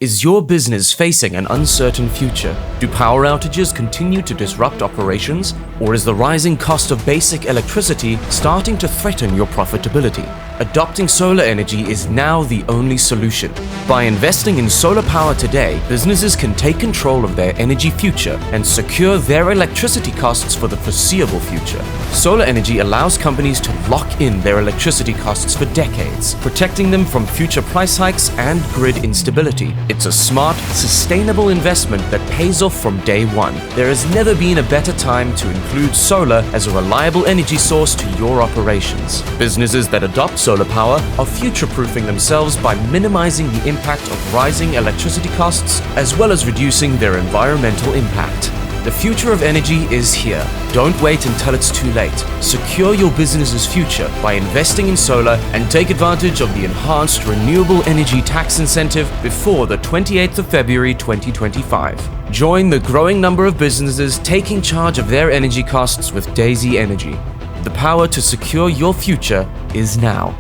Is your business facing an uncertain future? Do power outages continue to disrupt operations? Or is the rising cost of basic electricity starting to threaten your profitability? Adopting solar energy is now the only solution. By investing in solar power today, businesses can take control of their energy future and secure their electricity costs for the foreseeable future. Solar energy allows companies to lock in their electricity costs for decades, protecting them from future price hikes and grid instability. It's a smart, sustainable investment that pays off from day one. There has never been a better time to include solar as a reliable energy source to your operations. Businesses that adopt solar power are future-proofing themselves by minimizing the impact of rising electricity costs as well as reducing their environmental impact. The future of energy is here. Don't wait until it's too late. Secure your business's future by investing in solar and take advantage of the enhanced renewable energy tax incentive before the 28th of February 2025. Join the growing number of businesses taking charge of their energy costs with Daisy Energy. The power to secure your future is now.